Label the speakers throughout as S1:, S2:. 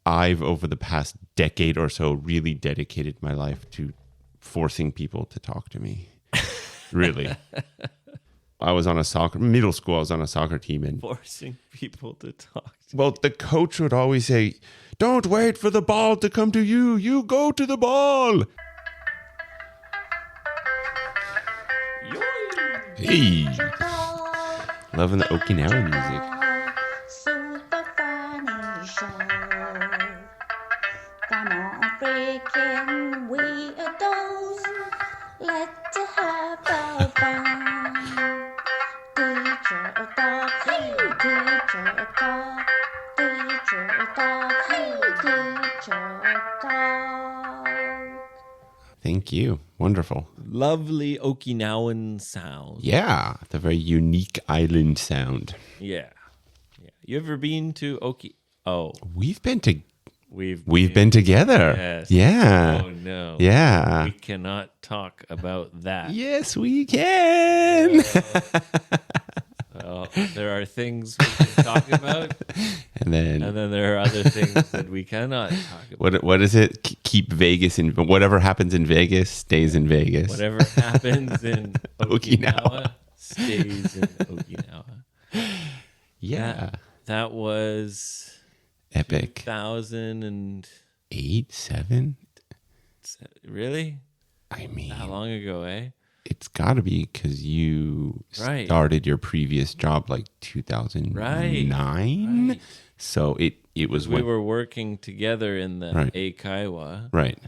S1: I've, over the past decade or so, really dedicated my life to forcing people to talk to me. Really. I was on middle school, I was on a soccer team. And
S2: Forcing people to talk to
S1: well, the coach would always say, don't wait for the ball to come to you. You go to the ball. Hey. Loving the Okinawa music.
S3: Super funny show. Come on, freaking weirdos. Let's have a fun. Teacher dog, hey, teacher dog. Teacher dog, hey, teacher dog.
S1: Thank you. Wonderful.
S2: lovely Okinawan sound.
S1: Yeah, the very unique island sound.
S2: Yeah. You ever been to
S1: We've been to
S2: We've
S1: been together.
S2: Yes.
S1: Yeah.
S2: Oh no.
S1: Yeah.
S2: We cannot talk about that.
S1: Yes, we can.
S2: Well, there are things we can talk about,
S1: and then
S2: there are other things that we cannot talk about.
S1: what is it? Keep Vegas in whatever happens in Vegas stays in Vegas.
S2: Whatever happens in Okinawa,
S1: Okinawa.
S2: stays in Okinawa.
S1: Yeah.
S2: That was
S1: Epic.
S2: 2008,
S1: 7?
S2: Really?
S1: I mean,
S2: That long ago, eh?
S1: it's got to be because you
S2: Right.
S1: started your previous job like 2009.
S2: Right.
S1: So it was
S2: We
S1: when
S2: were working together in the
S1: Right.
S2: Eikaiwa,
S1: right.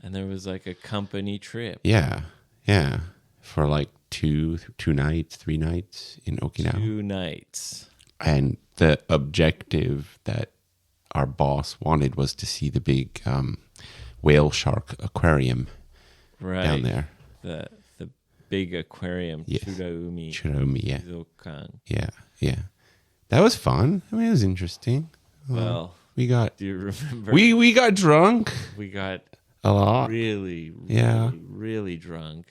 S2: and there was like a company trip.
S1: Yeah. Yeah. For like 2 nights, 3 nights in Okinawa.
S2: 2 nights.
S1: And the objective that our boss wanted was to see the big whale shark aquarium
S2: Right.
S1: down there.
S2: The big aquarium,
S1: Yes.
S2: Churaumi.
S1: Churaumi, yeah.
S2: Zokan.
S1: Yeah. Yeah. That was fun. I mean, it was interesting.
S2: Well,
S1: We got
S2: do you remember?
S1: we got drunk
S2: we got
S1: a lot.
S2: really,
S1: Yeah.
S2: really drunk.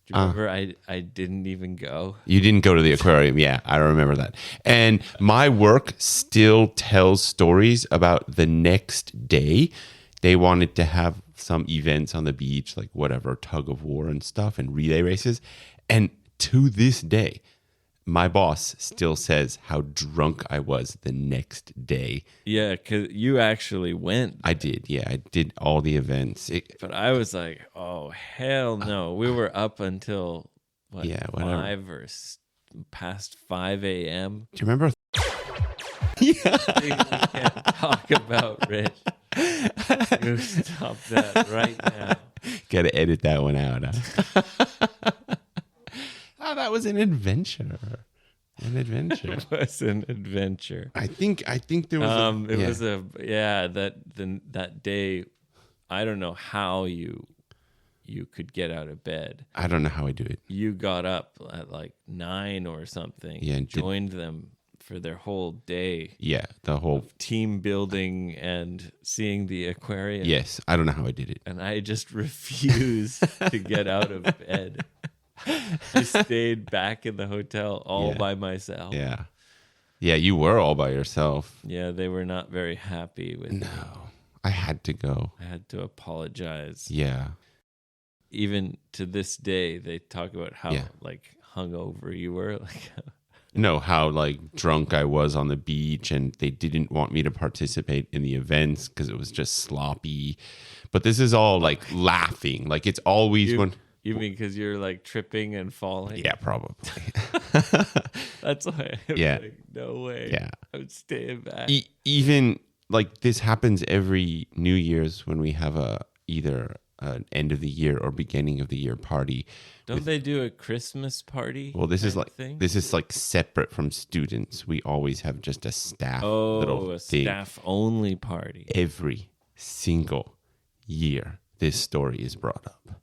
S2: Do you remember I didn't even go?
S1: You didn't go to the aquarium. Yeah, I remember that. And my work still tells stories about the next day. They wanted to have some events on the beach, like whatever, tug of war and stuff and relay races. And to this day, my boss still says how drunk I was the next day.
S2: Yeah, because you actually went.
S1: I did. Yeah, I did all the events.
S2: But I was like, oh, hell no. We were up until,
S1: Yeah, whatever.
S2: 5 or past 5 a.m.
S1: Do you remember?
S2: Things we can't talk about, Rich. You stop that right now.
S1: Got to edit that one out. Huh? Oh, that was an adventure. An adventure.
S2: It was an adventure.
S1: I think there was.
S2: That day, I don't know how you could get out of bed.
S1: I don't know how I do it.
S2: You got up at like 9 or something.
S1: Yeah, and
S2: joined them for their whole day.
S1: Yeah, the whole.
S2: Team building and seeing the aquarium.
S1: Yes, I don't know how I did it.
S2: And I just refused to get out of bed. I stayed back in the hotel all by myself.
S1: Yeah, yeah, you were all by yourself.
S2: Yeah, they were not very happy with me.
S1: No, I had to go.
S2: I had to apologize.
S1: Yeah,
S2: Even to this day, they talk about how
S1: Yeah.
S2: like hungover you were. Like,
S1: no, how like drunk I was on the beach, and they didn't want me to participate in the events because it was just sloppy. But this is all like laughing. Like it's always when.
S2: you mean because you're like tripping and falling?
S1: Yeah, probably.
S2: That's why. I was
S1: Yeah.
S2: like, no way.
S1: Yeah.
S2: I'm staying back.
S1: Even like this happens every New Year's when we have either an end of the year or beginning of the year party.
S2: Don't they do a Christmas party?
S1: Well, this is
S2: kind
S1: like
S2: of thing?
S1: this is like separate from students. We always have just a staff little
S2: a
S1: thing.
S2: staff only party
S1: Every single year, this story is brought up.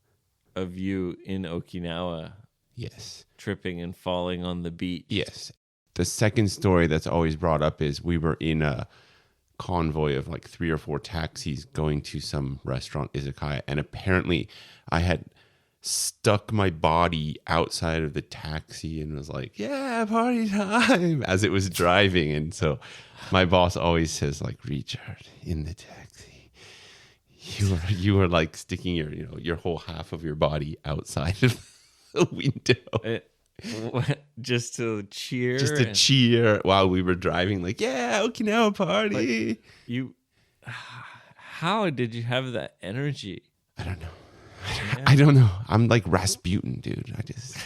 S2: of you in Okinawa
S1: Yes.
S2: tripping and falling on the beach.
S1: Yes. The second story that's always brought up is we were in a convoy of like 3 or 4 taxis going to some restaurant, izakaya, and apparently I had stuck my body outside of the taxi and was like, yeah, party time, as it was driving. And so My boss always says, like, Richard, in the taxi, you are like sticking your whole half of your body outside of the window.
S2: Just to cheer.
S1: Just to cheer while we were driving, like, yeah, Okinawa party.
S2: How did you have that energy?
S1: I don't know. I don't know. I'm like Rasputin, dude. I just.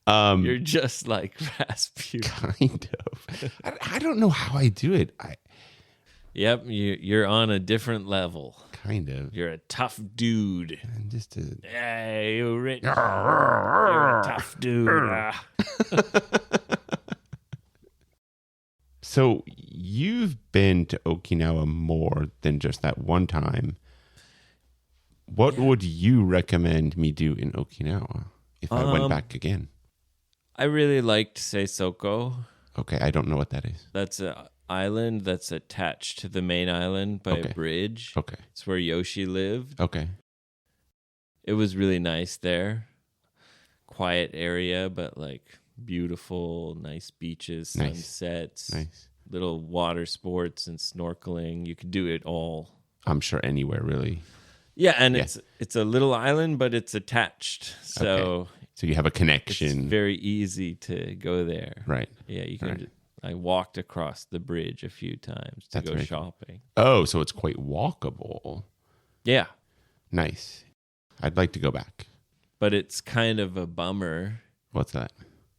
S2: You're just like Rasputin.
S1: Kind of. I don't know how I do it.
S2: Yep, you're on a different level.
S1: Kind of.
S2: You're a tough dude.
S1: I'm just a.
S2: Hey, you rich. You're a tough dude.
S1: So you've been to Okinawa more than just that one time. What would you recommend me do in Okinawa if I went back again?
S2: I really liked Seisoko.
S1: Okay, I don't know what that is.
S2: That's an island that's attached to the main island by a bridge.
S1: Okay.
S2: It's where Yoshi lived.
S1: Okay.
S2: It was really nice there. Quiet area, but like beautiful, nice beaches, sunsets,
S1: Nice.
S2: little water sports and snorkeling. You could do it all.
S1: I'm sure anywhere, really.
S2: Yeah, and it's a little island, but it's attached. So
S1: So you have a connection.
S2: it's very easy to go there.
S1: Right.
S2: Yeah, you can.
S1: Right.
S2: I walked across the bridge a few times to
S1: That's
S2: go
S1: very cool.
S2: shopping.
S1: Oh, so it's quite walkable.
S2: Yeah,
S1: Nice. I'd like to go back.
S2: but it's kind of a bummer
S1: What's that?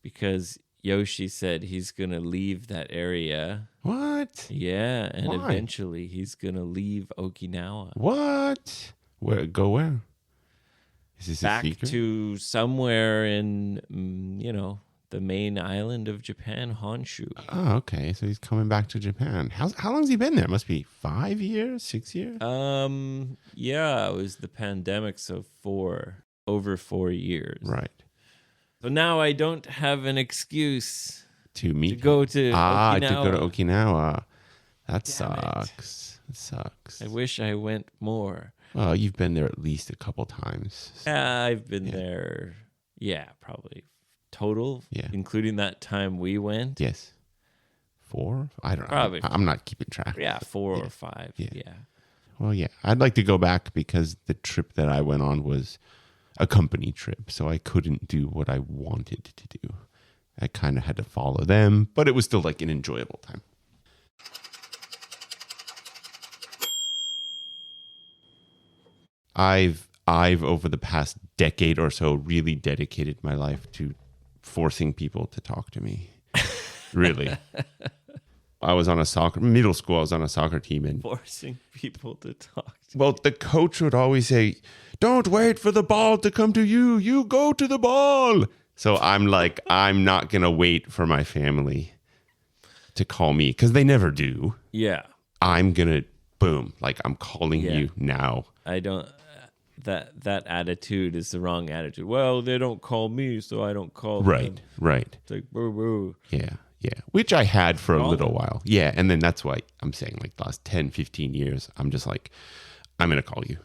S2: because Yoshi said he's going to leave that area.
S1: What?
S2: Yeah, and
S1: Why?
S2: eventually he's going to leave Okinawa.
S1: What? Where? Go where? Is this a
S2: Back
S1: secret?
S2: to somewhere in, the main island of Japan, Honshu.
S1: Oh, okay. So he's coming back to Japan. How long's he been there? Must be 5 years, 6 years?
S2: Yeah, it was the pandemic, so over 4 years.
S1: Right.
S2: So now I don't have an excuse
S1: To meet.
S2: to go to Okinawa.
S1: to go to Okinawa. That
S2: Damn it.
S1: sucks. It sucks.
S2: I wish I went more.
S1: Well, you've been there at least a couple times.
S2: Yeah, I've been there. Yeah, probably total.
S1: Yeah.
S2: Including that time we went.
S1: Yes. 4? I don't know.
S2: Probably.
S1: I'm not keeping track.
S2: Yeah, 4 or 5.
S1: Yeah.
S2: Yeah.
S1: Well, yeah. I'd like to go back because the trip that I went on was a company trip. So I couldn't do what I wanted to do. I kind of had to follow them, but it was still like an enjoyable time. I've over the past decade or so really dedicated my life to forcing people to talk to me. Really. I was on middle school, I was on a soccer team, and
S2: Forcing people to talk.
S1: well, the coach would always say, "Don't wait for the ball to come to you. You go to the ball." So I'm like, I'm not going to wait for my family to call me because they never do.
S2: Yeah.
S1: I'm going to, boom, like I'm calling you now.
S2: I don't. That attitude is the wrong attitude. Well, they don't call me, so I don't call them.
S1: Right.
S2: It's like, boo, boo.
S1: Yeah. Which I had for a
S2: Call
S1: little
S2: them.
S1: while. Yeah. And then that's why I'm saying like the last 10, 15 years, I'm just like, I'm going to call you.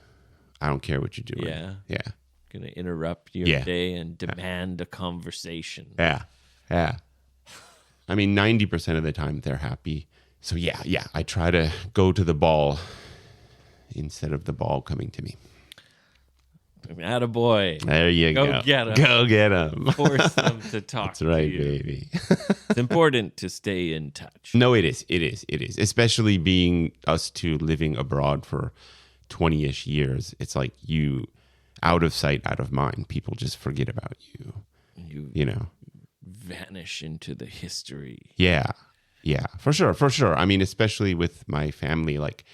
S1: I don't care what you're doing.
S2: Yeah.
S1: Yeah.
S2: Gonna interrupt your
S1: Yeah.
S2: day and demand a conversation.
S1: Yeah. I mean, 90% of the time they're happy. So yeah. I try to go to the ball instead of the ball coming to me.
S2: Attaboy.
S1: There you go.
S2: Go get 'em.
S1: Go get 'em.
S2: Force them to talk
S1: That's right,
S2: to you.
S1: baby.
S2: It's important to stay in touch.
S1: No, it is. Especially being us two living abroad for 20-ish years. It's like you out of sight, out of mind. People just forget about you. You know?
S2: Vanish into the history.
S1: Yeah, for sure. I mean, especially with my family, like,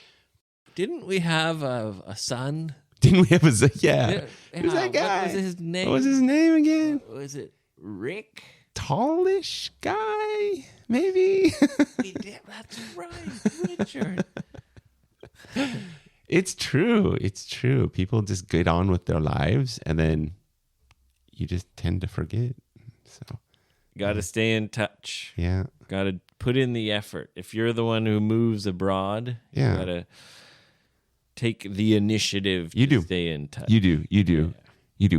S2: Didn't we have a son?
S1: didn't we have a, yeah. Who's
S2: Yeah,
S1: that guy?
S2: What was his name?
S1: What was his name again?
S2: Was it Rick?
S1: Tallish guy, maybe?
S2: That's right, Richard.
S1: It's true. People just get on with their lives and then you just tend to forget. So,
S2: Got to stay in touch.
S1: yeah.
S2: Got to put in the effort. If you're the one who moves abroad,
S1: Yeah.
S2: you got to take the initiative
S1: You
S2: to
S1: do.
S2: stay in touch.
S1: You do. You do,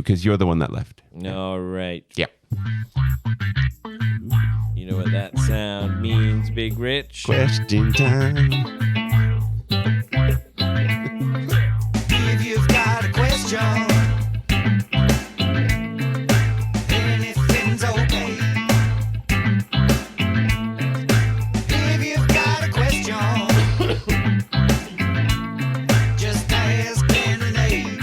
S1: because you're the one that left.
S2: All right.
S1: Yep.
S2: You know what that sound means, Big Rich?
S1: Question time.
S4: If you've got a question, anything's okay. If you've got a question, just ask Ben and Abe.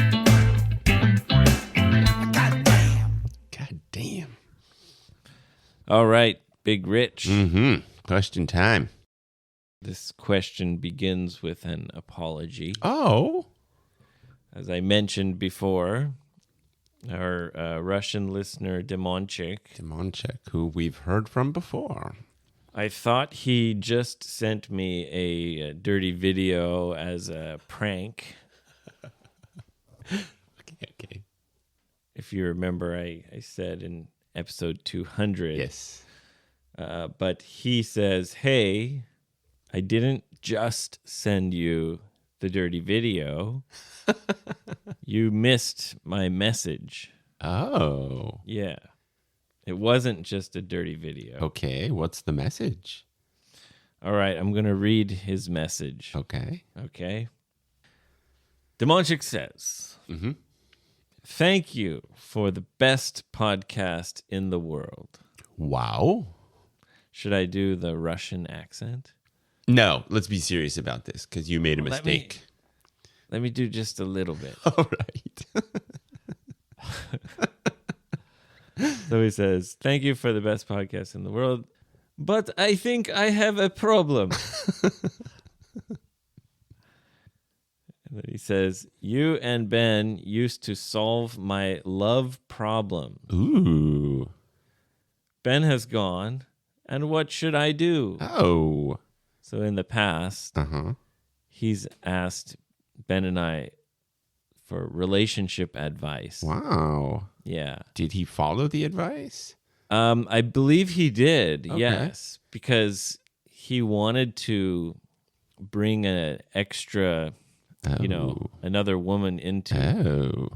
S4: Goddamn.
S1: God damn.
S2: All right, Big Rich.
S1: Mm-hmm. Question time.
S2: This question begins with an apology.
S1: Oh.
S2: As I mentioned before, our Russian listener, Demonchik,
S1: Demonchek, who we've heard from before.
S2: I thought he just sent me a dirty video as a prank.
S1: Okay.
S2: If you remember, I said in episode 200.
S1: Yes.
S2: But he says, hey, I didn't just send you the dirty video. You missed my message.
S1: Oh.
S2: Yeah. It wasn't just a dirty video.
S1: Okay. What's the message?
S2: All right, I'm going to read his message.
S1: Okay.
S2: Okay. Demonchik says, Thank you for the best podcast in the world.
S1: Wow.
S2: Should I do the Russian accent?
S1: No, let's be serious about this because you made a mistake.
S2: Let me do just a little bit.
S1: All right.
S2: So he says, thank you for the best podcast in the world, but I think I have a problem. And then he says, you and Ben used to solve my love problem.
S1: Ooh.
S2: Ben has gone, and what should I do?
S1: Oh.
S2: So in the past, he's asked Ben and I for relationship advice.
S1: Wow.
S2: Yeah.
S1: Did he follow the advice?
S2: I believe he did,
S1: Okay.
S2: yes, because he wanted to bring an extra, another woman into,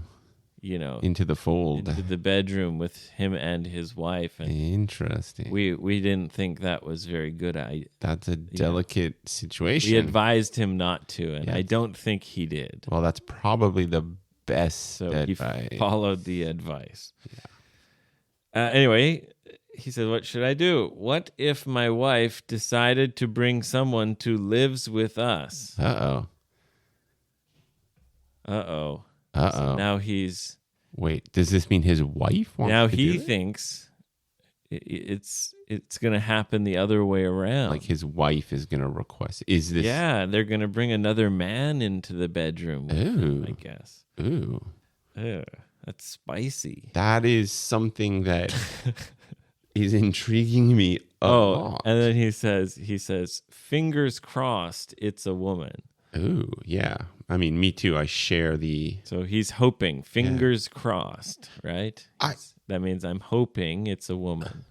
S1: Into the fold.
S2: into the bedroom with him and his wife. And
S1: Interesting.
S2: we didn't think that was very good.
S1: That's a delicate situation.
S2: We advised him not to, and
S1: Yeah.
S2: I don't think he did.
S1: Well, that's probably the best
S2: So
S1: advice.
S2: he followed the advice. Anyway, he said, what should I do? What if my wife decided to bring someone to lives with us?
S1: Uh-oh.
S2: Uh-oh.
S1: Uh-oh.
S2: So now he's...
S1: Wait, does this mean his wife wants
S2: Now
S1: to
S2: he
S1: do it?
S2: thinks it's going to happen the other way around.
S1: Like his wife is going to request. Is this...
S2: Yeah, they're going to bring another man into the bedroom with them, I guess.
S1: Ooh.
S2: Ugh, that's spicy.
S1: That is something that is intriguing me a lot.
S2: And then he says, fingers crossed it's a woman.
S1: Ooh, yeah. I mean, me too. I share the...
S2: So he's hoping, fingers crossed, right? That means I'm hoping it's a woman.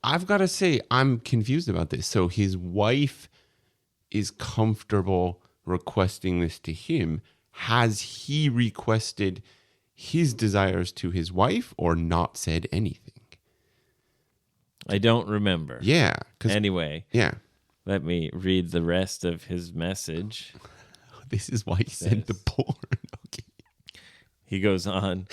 S1: I've got to say, I'm confused about this. So his wife is comfortable requesting this to him. Has he requested his desires to his wife or not said anything?
S2: I don't remember.
S1: Yeah.
S2: Anyway,
S1: Yeah.
S2: let me read the rest of his message.
S1: This is why he sent the porn. Okay.
S2: He goes on.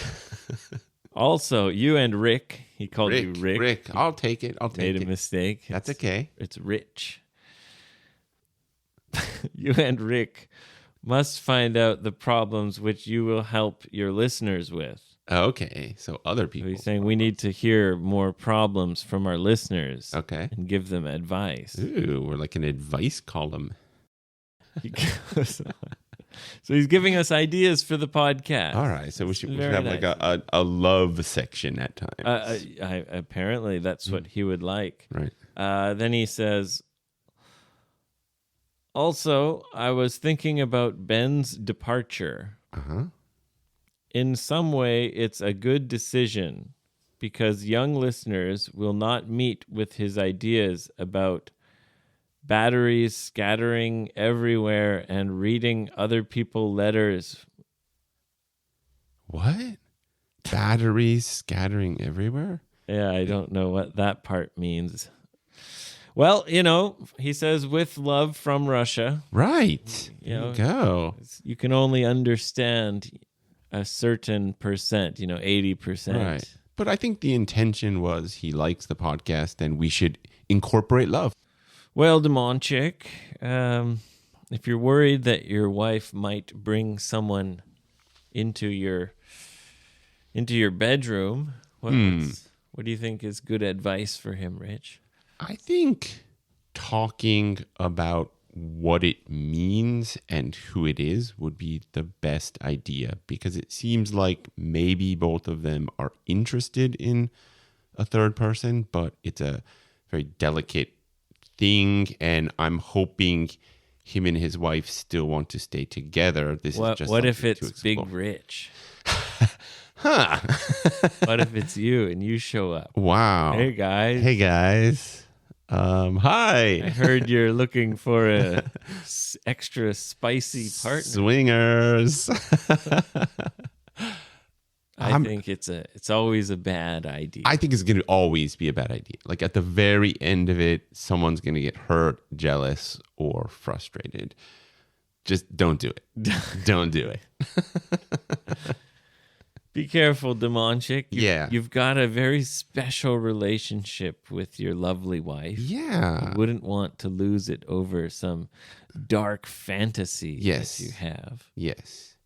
S2: Also, you and Rick, he called you Rick.
S1: Rick, I'll take it. I'll take
S2: Made
S1: it.
S2: a mistake.
S1: That's okay.
S2: It's Rich. You and Rick must find out the problems which you will help your listeners with.
S1: Okay. So other
S2: So
S1: people.
S2: he's saying we need to hear more problems from our listeners.
S1: Okay.
S2: And give them advice.
S1: Ooh, we're like an advice column.
S2: He goes on. So he's giving us ideas for the podcast.
S1: All right. So we should
S2: Very
S1: have
S2: nice.
S1: like a love section at times.
S2: Apparently, that's what he would like.
S1: Right.
S2: Then he says, also, I was thinking about Ben's departure.
S1: Uh-huh.
S2: In some way, it's a good decision because young listeners will not meet with his ideas about batteries scattering everywhere and reading other people's letters.
S1: What? Batteries scattering everywhere?
S2: Yeah, I don't know what that part means. Well, he says with love from Russia.
S1: Right.
S2: You
S1: There
S2: know,
S1: you go.
S2: You can only understand a certain percent, 80%.
S1: Right. But I think the intention was he likes the podcast and we should incorporate love.
S2: Well, Demonchik, if you're worried that your wife might bring someone into your bedroom, what do you think is good advice for him, Rich?
S1: I think talking about what it means and who it is would be the best idea, because it seems like maybe both of them are interested in a third person, but it's a very delicate thing, and I'm hoping him and his wife still want to stay together. This is just
S2: what if
S1: something to
S2: it's Big
S1: explore.
S2: Rich?
S1: Huh.
S2: What if it's you and you show up?
S1: Wow.
S2: Hey guys.
S1: Hey guys.
S2: I
S1: Hi.
S2: heard you're looking for a extra spicy partner.
S1: Swingers.
S2: I think it's always a bad idea.
S1: I think it's going to always be a bad idea. Like at the very end of it, someone's going to get hurt, jealous, or frustrated. Just don't do it. Don't do it.
S2: Be careful, Demonchik.
S1: Yeah.
S2: You've got a very special relationship with your lovely wife.
S1: Yeah.
S2: You wouldn't want to lose it over some dark fantasy
S1: Yes.
S2: that you have.
S1: Yes.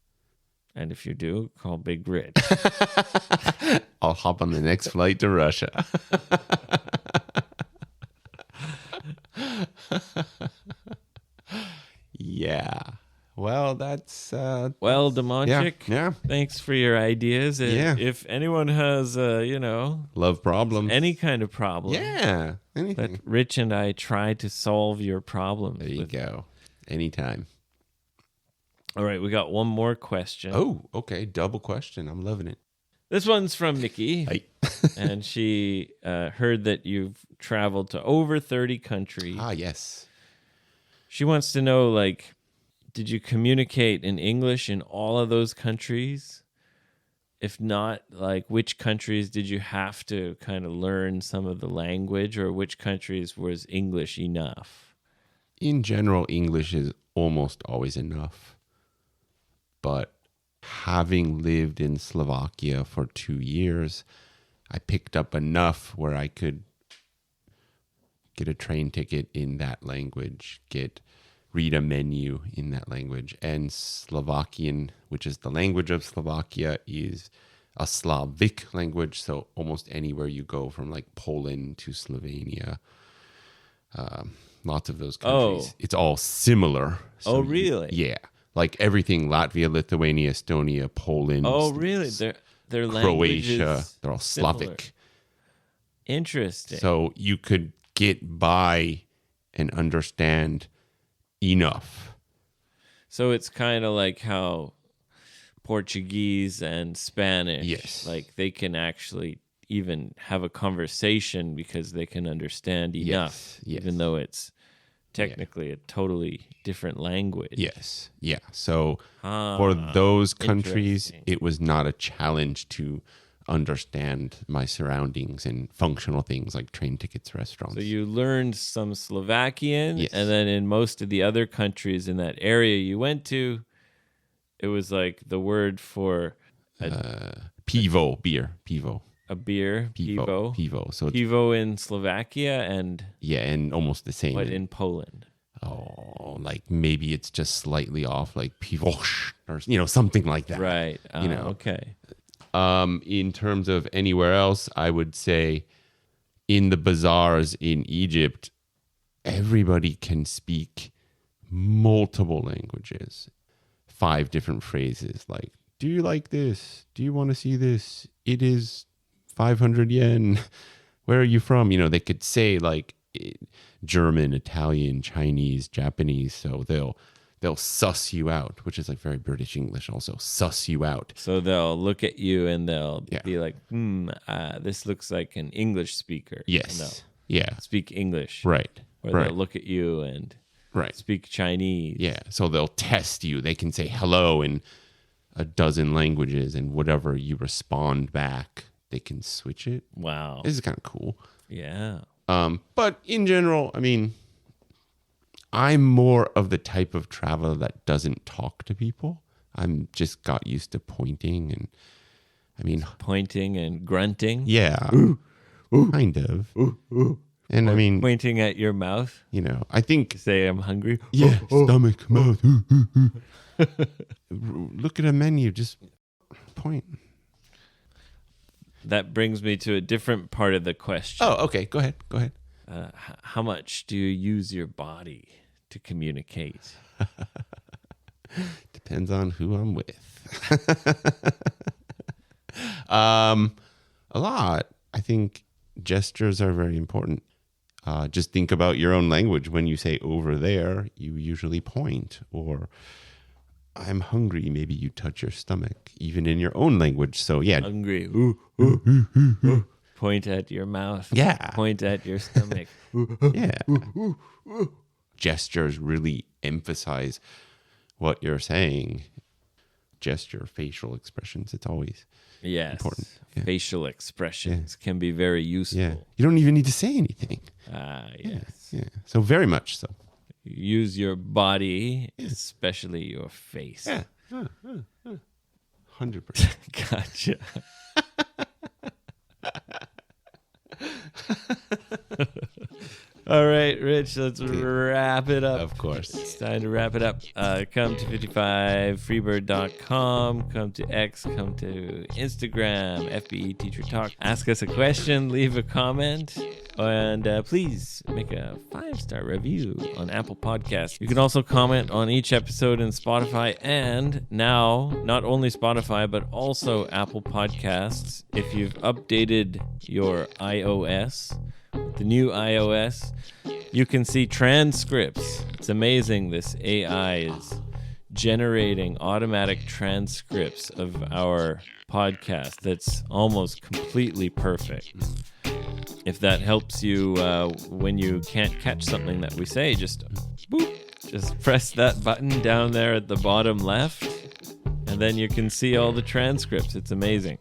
S2: And if you do, call Big Rich.
S1: I'll hop on the next flight to Russia. Yeah. Well, that's
S2: Well, Demonchik,
S1: yeah.
S2: thanks for your ideas.
S1: Yeah.
S2: If anyone has,
S1: Love problems.
S2: any kind of problem,
S1: Yeah. Anything.
S2: let Rich and I try to solve your problems.
S1: There you go. Anytime.
S2: All right, we got one more question.
S1: Oh, okay. Double question. I'm loving it.
S2: This one's from Nikki,
S1: Hey.
S2: and she heard that you've traveled to over 30 countries.
S1: Yes.
S2: She wants to know, did you communicate in English in all of those countries? If not, which countries did you have to kind of learn some of the language, or which countries was English enough?
S1: In general, English is almost always enough. But having lived in Slovakia for 2 years, I picked up enough where I could get a train ticket in that language, read a menu in that language. And Slovakian, which is the language of Slovakia, is a Slavic language. So almost anywhere you go, from Poland to Slovenia, lots of those countries, it's all similar. So
S2: really?
S1: Yeah. Like everything, Latvia, Lithuania, Estonia, Poland.
S2: Oh, really? Their language
S1: Croatia,
S2: is
S1: they're all
S2: similar.
S1: Slavic.
S2: Interesting.
S1: So you could get by and understand enough.
S2: So it's kind of like how Portuguese and Spanish,
S1: Yes.
S2: they can actually even have a conversation because they can understand enough,
S1: yes.
S2: even though it's technically a totally different language.
S1: Yes. Yeah. So for those countries,
S2: interesting.
S1: it was not a challenge to understand my surroundings and functional things like train tickets, restaurants.
S2: So you learned some Slovakian,
S1: Yes.
S2: and then in most of the other countries in that area you went to, it was like the word for
S1: pivo, beer, pivo.
S2: a beer, pivo.
S1: Pivo. So it's,
S2: Pivo in Slovakia and
S1: yeah, and almost the same.
S2: what in Poland?
S1: Oh, maybe it's just slightly off, like pivosh or something like that.
S2: Right.
S1: Okay.
S2: Okay.
S1: In terms of anywhere else, I would say in the bazaars in Egypt, everybody can speak multiple languages, 5 different phrases like, do you like this? Do you want to see this? It is 500 yen. Where are you from? They could say German, Italian, Chinese, Japanese. So they'll suss you out, which is very British English also, suss you out.
S2: So they'll look at you and they'll
S1: Yeah.
S2: be like, this looks like an English speaker.
S1: Yes.
S2: No,
S1: Yeah.
S2: speak English.
S1: Right.
S2: Or
S1: Right.
S2: they'll look at you and
S1: Right.
S2: speak Chinese.
S1: Yeah. So they'll test you. They can say hello in a dozen languages, and whatever you respond back, they can switch it.
S2: Wow.
S1: This is kind of cool.
S2: Yeah.
S1: But in general, I mean, I'm more of the type of traveler that doesn't talk to people. I'm just got used to pointing, and I mean,
S2: Pointing and grunting.
S1: yeah, kind of. And I mean,
S2: Pointing at your mouth.
S1: you know, I think,
S2: Say, I'm hungry.
S1: yeah, stomach, mouth. Look at a menu, just point.
S2: That brings me to a different part of the question.
S1: Oh, okay. Go ahead.
S2: How much do you use your body to communicate?
S1: Depends on who I'm with. A lot. I think gestures are very important. Just think about your own language. When you say over there, you usually point, or I'm hungry. Maybe you touch your stomach, even in your own language. So yeah,
S2: Hungry. Point at your mouth.
S1: Yeah.
S2: Point at your stomach.
S1: yeah. Gestures really emphasize what you're saying. Gesture, facial expressions. It's always
S2: Yes.
S1: important. Yeah.
S2: Facial expressions can be very useful.
S1: Yeah. You don't even need to say anything.
S2: Yes.
S1: Yeah. So very much so.
S2: Use your body, especially your face.
S1: Yeah. 100%.
S2: Gotcha. All right, Rich, let's wrap it up.
S1: Of course.
S2: It's time to wrap it up. Come to 55freebird.com. Come to X. Come to Instagram. FBE Teacher Talk. Ask us a question. Leave a comment. And please make a 5-star review on Apple Podcasts. You can also comment on each episode in Spotify, and now not only Spotify but also Apple Podcasts. If you've updated your iOS, the new iOS, you can see transcripts. It's amazing. This AI is generating automatic transcripts of our podcast that's almost completely perfect. If that helps you when you can't catch something that we say, just boop, just press that button down there at the bottom left, and then you can see all the transcripts. It's amazing.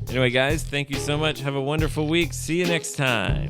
S2: Anyway, guys, thank you so much. Have a wonderful week. See you next time.